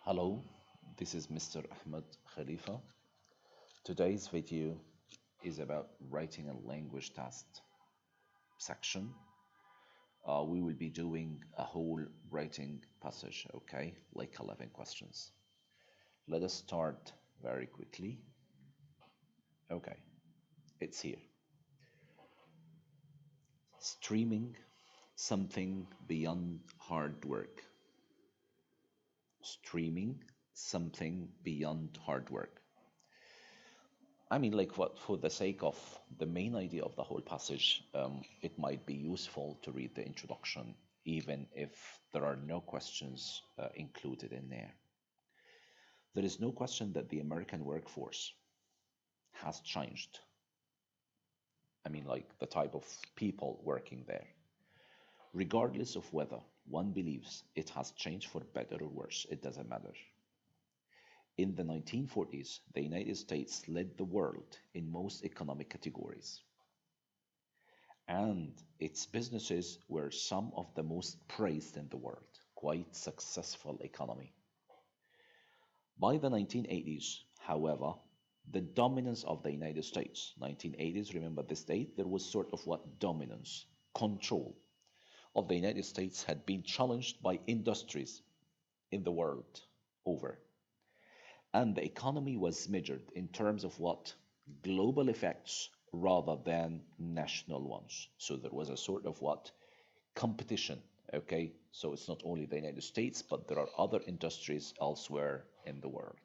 Hello, this is Mr. Ahmed Khalifa. Today's video is about writing a language test section. We will be doing a whole writing passage, okay, like 11 questions. Let us start very quickly. Okay, it's here. Streaming something beyond hard work. Streaming something beyond hard work. I mean, like what, for the sake of the main idea of the whole passage, it might be useful to read the introduction, even if there are no questions included in there. There is no question that the American workforce has changed. I mean, like the type of people working there. Regardless of whether one believes it has changed for better or worse, it doesn't matter. In the 1940s, the United States led the world in most economic categories, and its businesses were some of the most praised in the world, quite successful economy. By the 1980s, however, the dominance of the United States, 1980s, remember this date, there was sort of what dominance, control of the United States had been challenged by industries in the world over. And the economy was measured in terms of what? Global effects rather than national ones. So there was a sort of what? Competition, okay? So it's not only the United States, but there are other industries elsewhere in the world.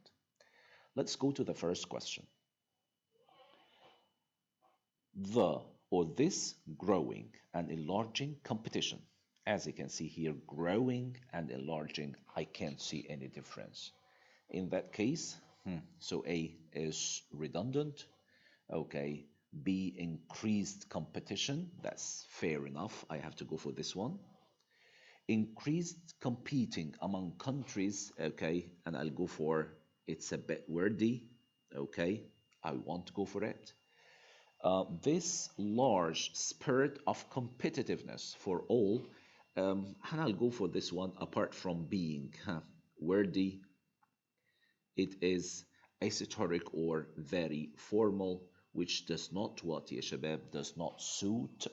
Let's go to the first question. This growing and enlarging competition. As you can see here, growing and enlarging, I can't see any difference. In that case, so A is redundant. Okay, B, increased competition. That's fair enough. I have to go for this one. Increased competing among countries. Okay, and I'll go for it's a bit wordy. Okay, I want to go for it. This large spirit of competitiveness for all, and I'll go for this one apart from being wordy. It is esoteric or very formal, which does not what, ya shabab, does not suit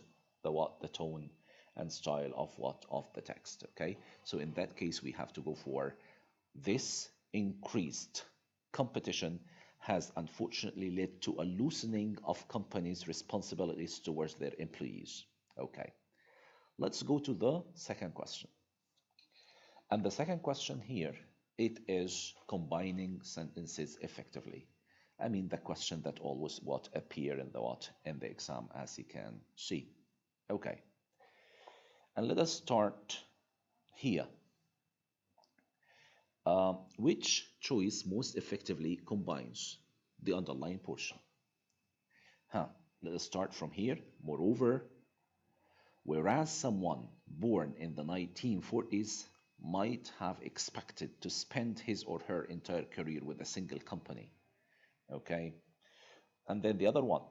the tone and style of the text. Okay, so in that case we have to go for this increased competition has unfortunately led to a loosening of companies' responsibilities towards their employees. Okay, let's go to the second question. And the second question here, it is combining sentences effectively. I mean, the question that always what appear in the exam, as you can see. Okay, and let us start here. Which choice most effectively combines the underlying portion? Let us start from here. Moreover, whereas someone born in the 1940s might have expected to spend his or her entire career with a single company. Okay, and then the other one,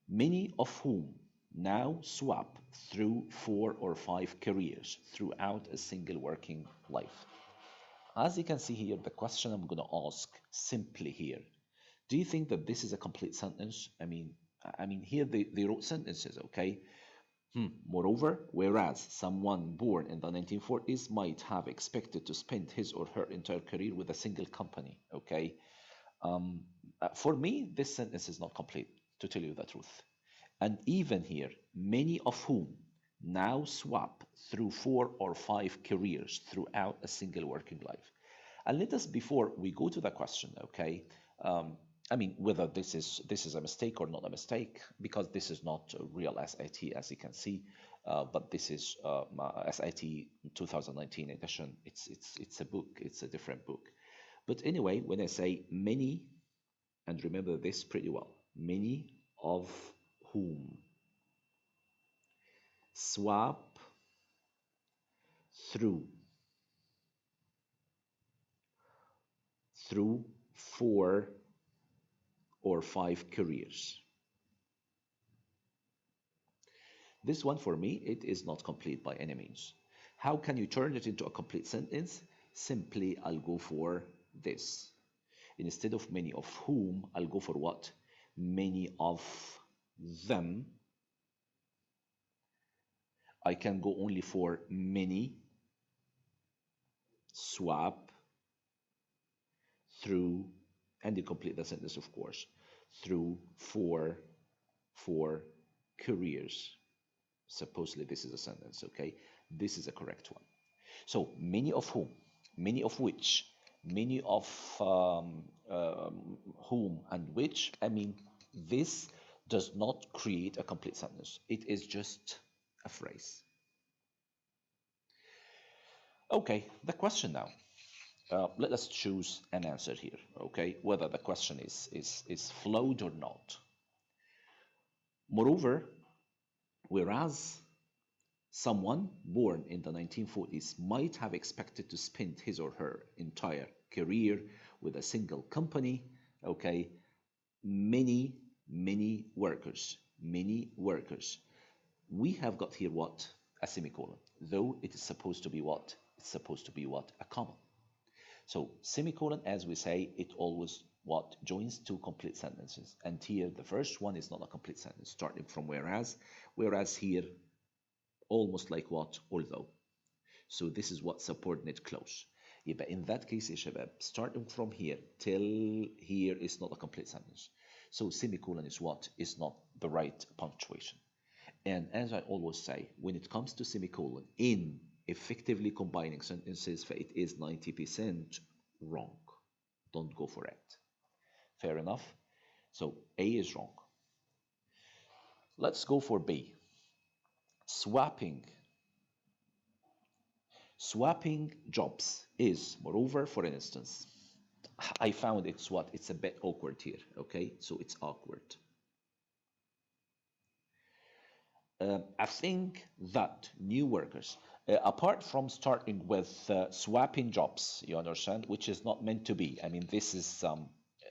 many of whom now swap through 4 or 5 careers throughout a single working life. As you can see here, the question I'm going to ask simply here, do you think that this is a complete sentence? I mean here they wrote sentences, okay? Moreover, whereas someone born in the 1940s might have expected to spend his or her entire career with a single company, okay? For me, this sentence is not complete, to tell you the truth. And even here, many of whom now swap through 4 or 5 careers throughout a single working life. And let us, before we go to the question, okay, I mean, whether this is a mistake or not a mistake, because this is not a real SAT, as you can see, but this is SAT 2019 edition. It's a book. It's a different book. But anyway, when I say many, and remember this pretty well, many of whom swap through 4 or 5 careers. This one for me, it is not complete by any means. How can you turn it into a complete sentence? Simply, I'll go for this. Instead of many of whom, I'll go for what? Many of them. I can go only for many, swap, through, and you complete the sentence, of course, through, for careers. Supposedly this is a sentence, okay? This is a correct one. So many of whom, many of which, many of whom and which, I mean, this does not create a complete sentence. It is just a phrase. Okay, the question now. Let us choose an answer here, okay? Whether the question is flowed or not. Moreover, whereas someone born in the 1940s might have expected to spend his or her entire career with a single company, okay? Many workers. We have got here what? A semicolon. Though it is supposed to be what? It's supposed to be what? A comma. So semicolon, as we say, it always what? Joins two complete sentences. And here the first one is not a complete sentence, starting from whereas. Whereas here, almost like what? Although. So this is what? Subordinate clause. But in that case, يا شباب, starting from here till here is not a complete sentence. So semicolon is what? Is not the right punctuation. And as I always say, when it comes to semicolon in effectively combining sentences, it is 90% wrong. Don't go for it. Fair enough? So A is wrong. Let's go for B. Swapping jobs is, moreover, for instance, I found it's what? It's a bit awkward here, okay? So it's awkward. I think that new workers, apart from starting with swapping jobs, you understand, which is not meant to be. I mean, this is,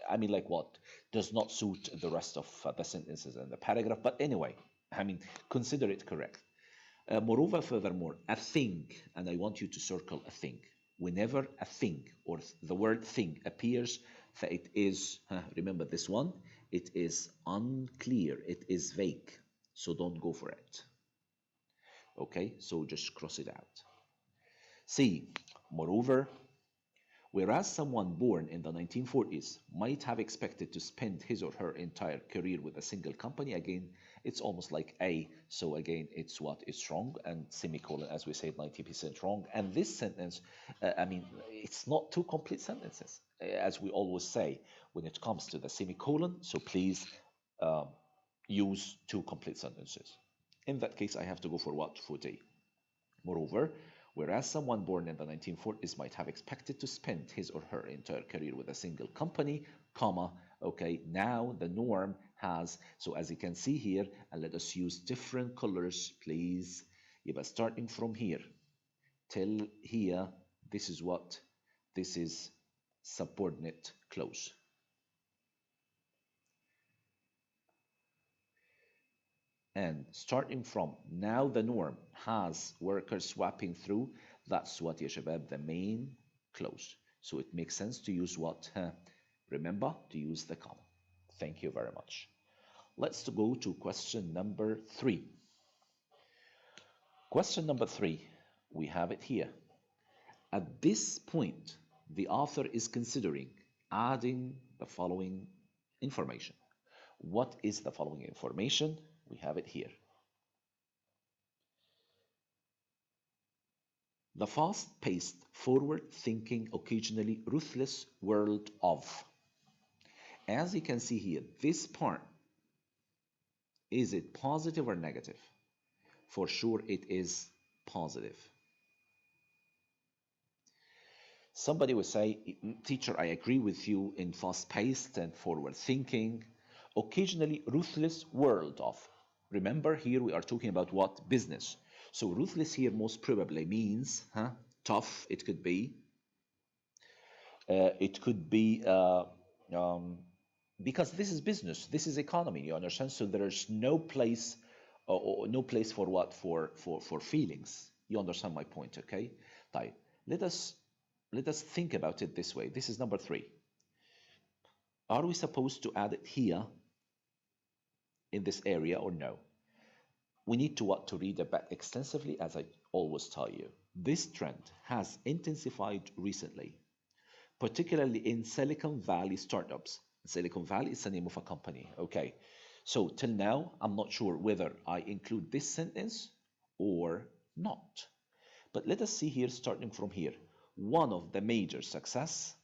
I mean, like what? Does not suit the rest of the sentences in the paragraph. But anyway, I mean, consider it correct. Moreover, furthermore, a thing, and I want you to circle a thing. Whenever a thing or the word thing appears, it is, remember this one, it is unclear, it is vague. So don't go for it. Okay, so just cross it out. C, moreover, whereas someone born in the 1940s might have expected to spend his or her entire career with a single company, again, it's almost like A, so again, it's what is wrong, and semicolon, as we said, 90% wrong. And this sentence, I mean, it's not two complete sentences, as we always say when it comes to the semicolon, so please use two complete sentences. In that case, I have to go for what? For D. Moreover, whereas someone born in the 1940s might have expected to spend his or her entire career with a single company, comma, okay, now the norm has, so as you can see here, and let us use different colors, please. But starting from here till here, this is what? This is subordinate clause. And starting from now the norm has workers swapping through, that's what, ya shabab, the main clause. So it makes sense to use what? Remember to use the comma. Thank you very much. Let's go to question number 3. Question number 3, we have it here. At this point, the author is considering adding the following information. What is the following information? We have it here. The fast-paced, forward-thinking, occasionally ruthless world of. As you can see here, this part, is it positive or negative? For sure it is positive. Somebody will say, teacher, I agree with you in fast-paced and forward-thinking, occasionally ruthless world of. Remember, here we are talking about what? Business. So ruthless here most probably means tough. It could be. Because this is business. This is economy. You understand? So there is no place, no place for what? For feelings. You understand my point, okay? طيب, let us think about it this way. This is number 3. Are we supposed to add it here in this area or no? We need to what to read about extensively, as I always tell you. This trend has intensified recently, particularly in Silicon Valley startups. Silicon Valley is the name of a company. Okay. So till now, I'm not sure whether I include this sentence or not. But let us see here, starting from here. One of the major success,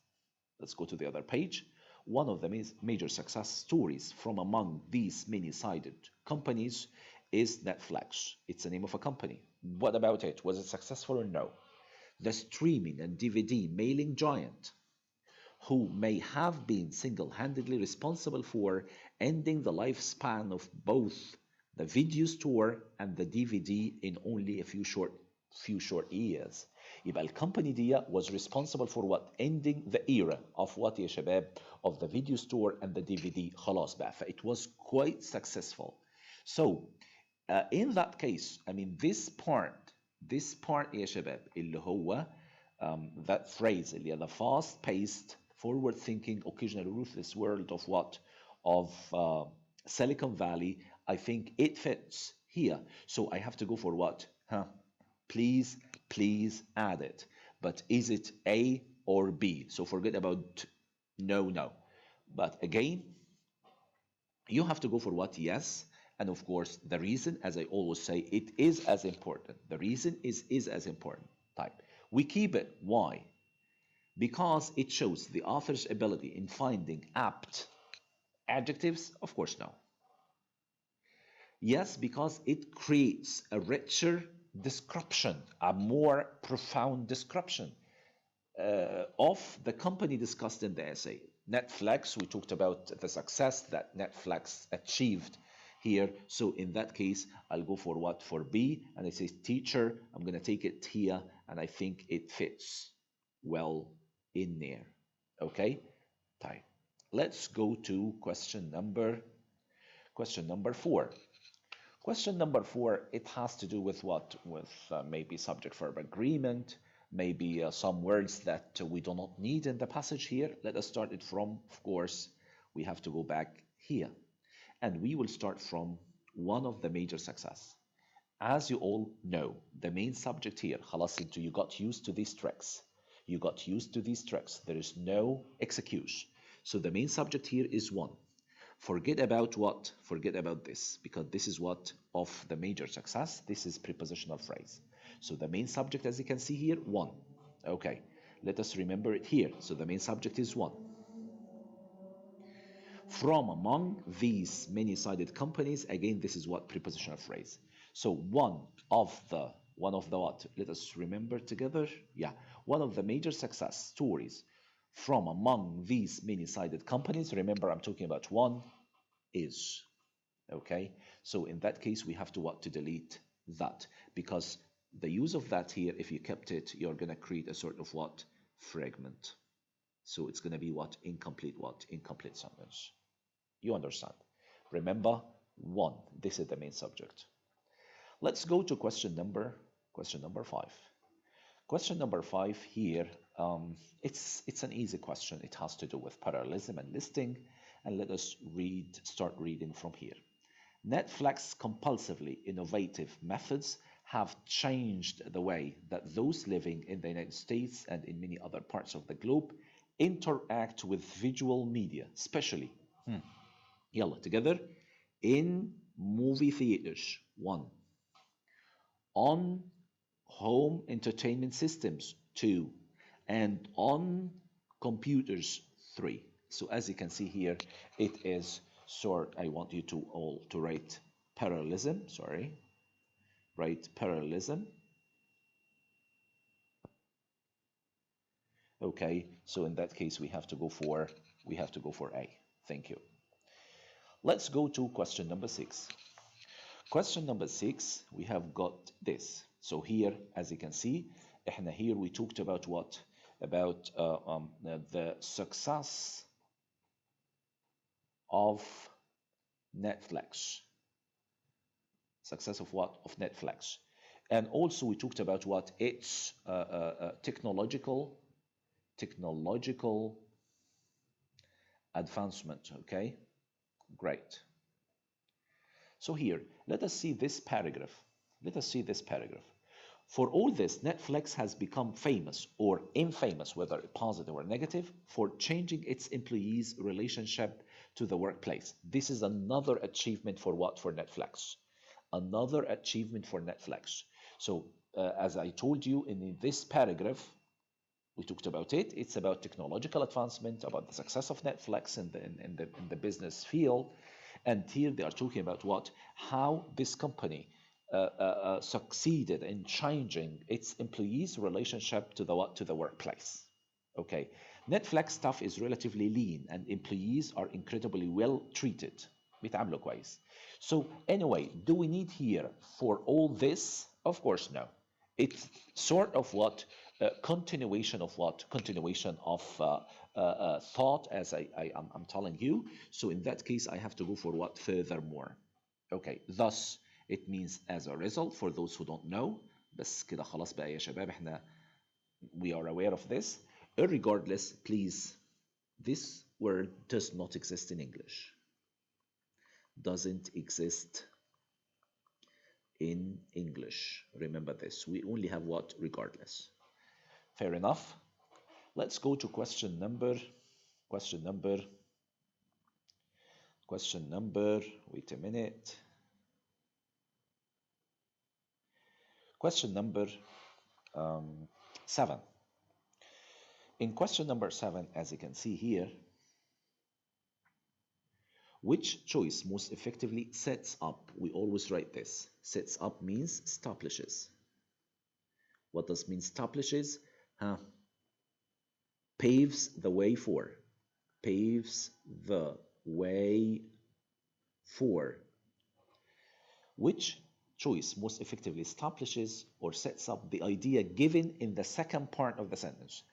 let's go to the other page. One of the major success stories from among these many-sided companies is Netflix. It's the name of a company. What about it? Was it successful or no? The streaming and DVD mailing giant, who may have been single-handedly responsible for ending the lifespan of both the video store and the DVD in only a few short years. يبقى الكومباني دي was responsible for what? Ending the era of what يا شباب? Of the video store and the DVD. خلاص بقى. It was quite successful. So in that case, I mean this part يا شباب اللي هو that phrase اللي the fast-paced, forward-thinking, occasionally ruthless world of what? Of Silicon Valley, I think it fits here. So I have to go for what? Please add it. But is it A or B? So forget about no. But again, you have to go for what? Yes. And of course, the reason, as I always say, it is as important. The reason is as important. Type. We keep it. Why? Because it shows the author's ability in finding apt adjectives? Of course, no. Yes, because it creates a richer description, a more profound description of the company discussed in the essay. Netflix, we talked about the success that Netflix achieved here. So in that case, I'll go for what? For B. And I say teacher, I'm going to take it here. And I think it fits well in there. Okay? Time. Let's go to question number 4. Question number 4, it has to do with what? With maybe subject-verb agreement, maybe some words that we do not need in the passage here. Let us start it from, of course, we have to go back here. And we will start from one of the major success. As you all know, the main subject here, خلاص انتوا you got used to these tricks. You got used to these tricks. There is no excuse. So the main subject here is 1. Forget about what? Forget about this, because this is what of the major success. This is prepositional phrase. So the main subject, as you can see here, 1. Okay, let us remember it here. So the main subject is 1. From among these many-sided companies, again, this is what? Prepositional phrase. So one of the what? Let us remember together. Yeah, one of the major success stories from among these many-sided companies, remember I'm talking about 1, is. Okay, so in that case we have to what? To delete that, because the use of that here, if you kept it, you're going to create a sort of what? Fragment. So it's going to be what? Incomplete what? Incomplete sentence. You understand? Remember 1, this is the main subject. Let's go to question number 5. Question number 5 here, it's an easy question. It has to do with parallelism and listing. And let us start reading from here. Netflix's compulsively innovative methods have changed the way that those living in the United States and in many other parts of the globe interact with visual media, especially, yalla, together, in movie theaters, 1. On home entertainment systems, 2. And on computers, 3. So as you can see here, it is I want you to all to write parallelism, write parallelism. Okay, so in that case we have to go for A. Thank you. Let's go to question number 6. Question number 6, we have got this. So here, as you can see, here we talked about what? About the success of Netflix. Success of what? Of Netflix. And also we talked about what its technological advancement. Okay, great. So here, let us see this paragraph. Let us see this paragraph. For all this, Netflix has become famous or infamous, whether positive or negative, for changing its employees' relationship to the workplace. This is another achievement for what? For Netflix. Another achievement for Netflix. So, as I told you in this paragraph, we talked about it. It's about technological advancement, about the success of Netflix in the business field. And here they are talking about what? How this company succeeded in changing its employees' relationship to the what? To the workplace. Okay. Netflix staff is relatively lean and employees are incredibly well treated. بيتعاملوا كويس. So anyway, do we need here for all this? Of course, no. It's sort of what? Continuation of what? Continuation of thought, as I'm telling you. So in that case, I have to go for what? Furthermore. Okay, thus it means as a result for those who don't know. بس كده خلاص بقى يا شباب احنا we are aware of this. Regardless, please, this word does not exist in English. Doesn't exist in English. Remember this. We only have what? Regardless. Fair enough. Let's go to question number, wait a minute. Question number 7. In question number 7, as you can see here, which choice most effectively sets up? We always write this. Sets up means establishes. What does mean establishes? Paves the way for. Paves the way for. Which choice most effectively establishes or sets up the idea given in the second part of the sentence?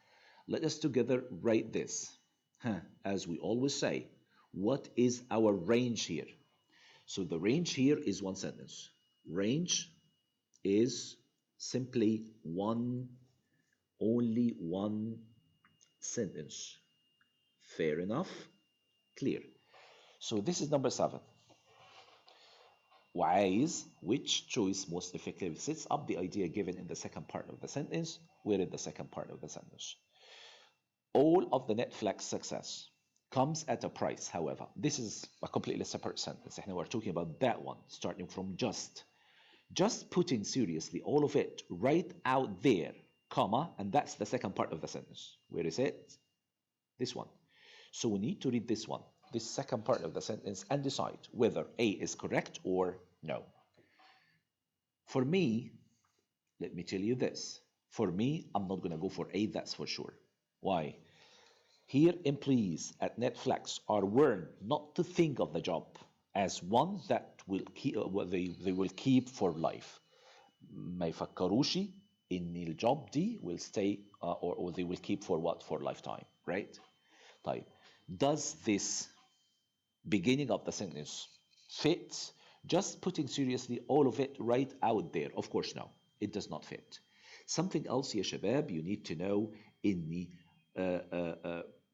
Let us together write this. As we always say, what is our range here? So the range here is one sentence. Range is simply only one sentence. Fair enough? Clear. So this is number 7. Wise, which choice most effectively sets up the idea given in the second part of the sentence? We're in the second part of the sentence. All of the Netflix success comes at a price, however. This is a completely separate sentence. We're talking about that one, starting from just putting seriously all of it right out there, comma, and that's the second part of the sentence. Where is it? This one. So we need to read this one, this second part of the sentence, and decide whether A is correct or no. For me, let me tell you this. For me, I'm not going to go for A, that's for sure. Why? Here, employees at Netflix are warned not to think of the job as one that will keep, they will keep for life. ما يفكروش إن الجوب دي will stay or they will keep for what? For lifetime, right? طيب, does this beginning of the sentence fit? Just putting seriously all of it right out there? Of course, no. It does not fit. Something else, ya shabab, you need to know in the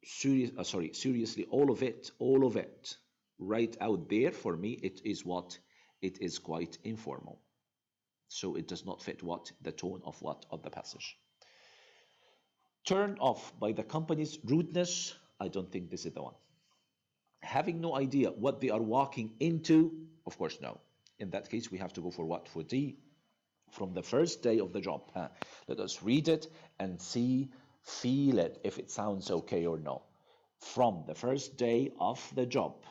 seriously all of it right out there. For me, it is what? It is quite informal. So it does not fit what? The tone of what? Of the passage. Turned off by the company's rudeness. I don't think this is the one. Having no idea what they are walking into. Of course, no. In that case, we have to go for what? For D. From the first day of the job. Let us read it and feel it, if it sounds okay or no. From the first day of the job,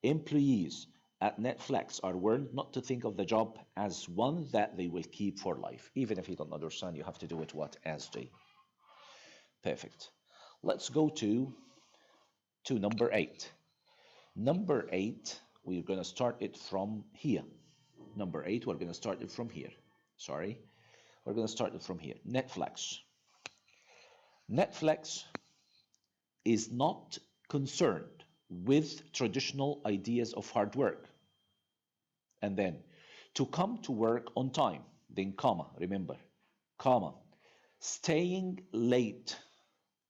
employees at Netflix are warned not to think of the job as one that they will keep for life. Even if you don't understand, you have to do it what? As D. Perfect. Let's go to number 8. Number 8, we're going to start it from here. Number 8, we're going to start it from here. Sorry. We're going to start it from here. Netflix. Netflix is not concerned with traditional ideas of hard work. And then, to come to work on time. then comma, remember, comma, staying late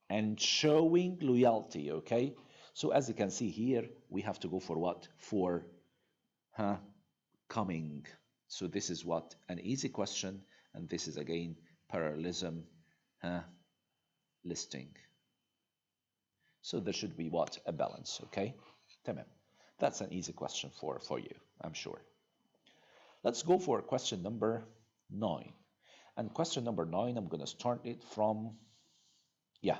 and showing loyalty, okay? So as you can see here, we have to go for what? For coming. So this is what? An easy question, and this is again parallelism listing. So there should be what? A balance, okay? Tamam. That's an easy question for you, I'm sure. Let's go for question number 9. And question number 9, I'm going to start it from, yeah,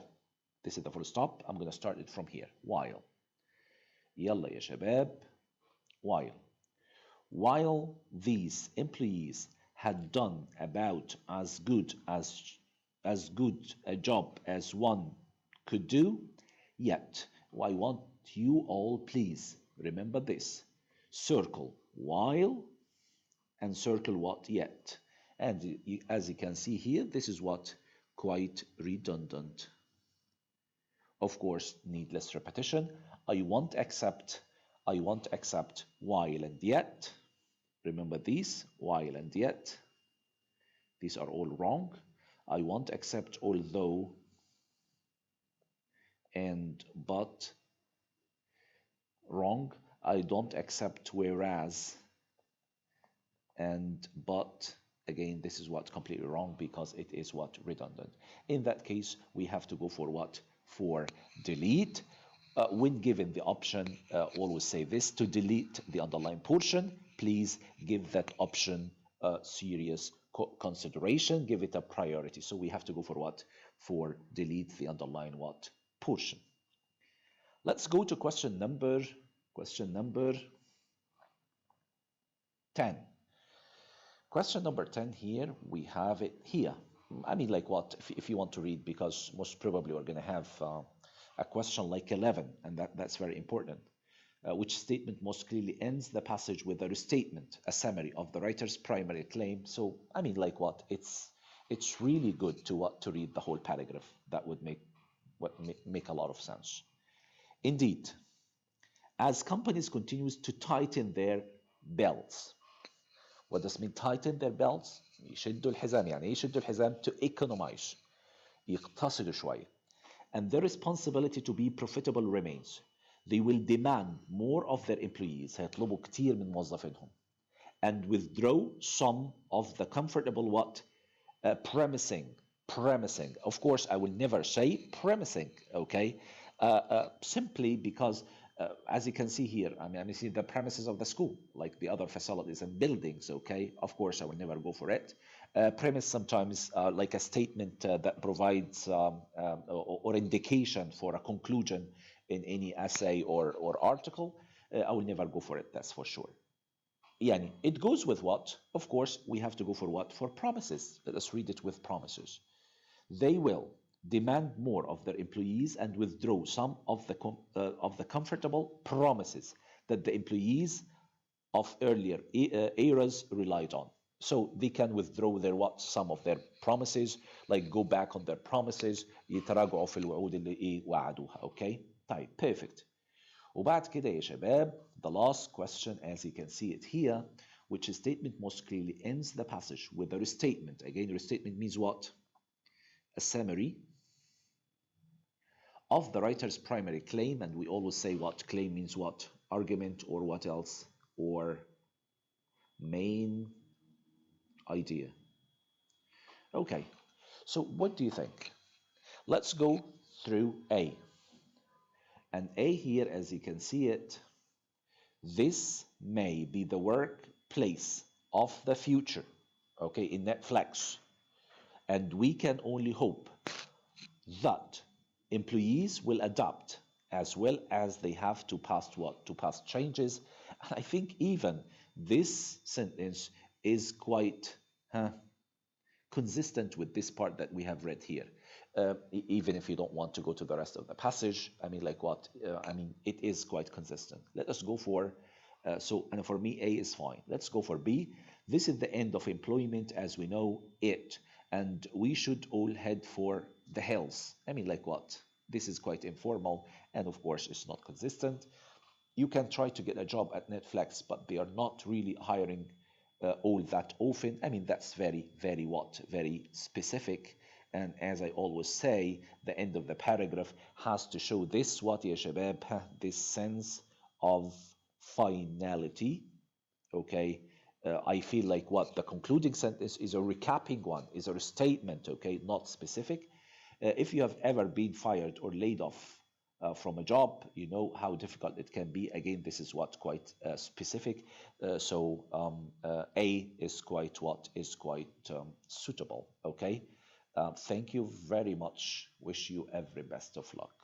this is the full stop. I'm going to start it from here. While. يلا يا شباب. While these employees had done about as good a job as one could do, yet I want you all, please remember this: circle while and circle what? Yet. And as you can see here, this is what? Quite redundant. Of course, needless repetition. I won't accept while and yet. Remember these, while and yet. These are all wrong. I won't accept although and but. Wrong. I don't accept whereas and but. Again, this is what? Completely wrong, because it is what? Redundant. In that case, we have to go for what? For delete. When given the option, always say this: to delete the underlined portion, please give that option serious consideration, give it a priority. So we have to go for what? For delete the underlined what? Portion. Let's go to question number 10. Question number 10 here, we have it here. I mean, like what? If you want to read, because most probably we're going to have a question like 11, and that's very important. Which statement most clearly ends the passage with a restatement, a summary of the writer's primary claim? So, I mean, like what? It's really good to read the whole paragraph. That would make a lot of sense. Indeed, as companies continue to tighten their belts. What does mean tighten their belts? يشدوا الحزام. يعني ايه يشدوا الحزام? To economize. يقتصدوا شوية. And their responsibility to be profitable remains. They will demand more of their employees. هيطلبوا كتير من موظفينهم. And withdraw some of the comfortable what? Premising. Of course, I will never say premising, okay? Simply because as you can see here, I mean, you see the premises of the school, like the other facilities and buildings, okay? Of course, I will never go for it. Premise sometimes like a statement that provides or indication for a conclusion in any essay or article. I will never go for it, that's for sure. Yani, it goes with what? Of course, we have to go for what? For promises. Let us read it with promises. They will demand more of their employees and withdraw some of the comfortable promises that the employees of earlier eras relied on. So they can withdraw some of their promises, like go back on their promises. يتراجعوا في الوعود اللي وعدوها. Okay? طيب, perfect. وبعد كده يا شباب, the last question, as you can see it here, which statement most clearly ends the passage with a restatement. Again, restatement means what? A summary of the writer's primary claim, and we always say what? Claim means what? Argument, or what else? Or main idea. Okay, so what do you think? Let's go through A. And A here, as you can see it, this may be the workplace of the future, okay, in Netflix. And we can only hope that employees will adapt, as well as they have to pass what? To pass changes. And I think even this sentence is quite consistent with this part that we have read here. Even if you don't want to go to the rest of the passage, I mean, like what? I mean, it is quite consistent. Let us go for, and for me, A is fine. Let's go for B. This is the end of employment as we know it, and we should all head for the hells. I mean, like what? This is quite informal, and of course, it's not consistent. You can try to get a job at Netflix, but they are not really hiring all that often. I mean, that's very what? Very specific. And as I always say, the end of the paragraph has to show this what يا شباب this sense of finality. Okay, I feel like what the concluding sentence is a recapping one, is a statement, okay, not specific. If you have ever been fired or laid off from a job, you know how difficult it can be. Again, this is what quite specific. A is quite what is quite suitable. Okay. Thank you very much. Wish you every best of luck.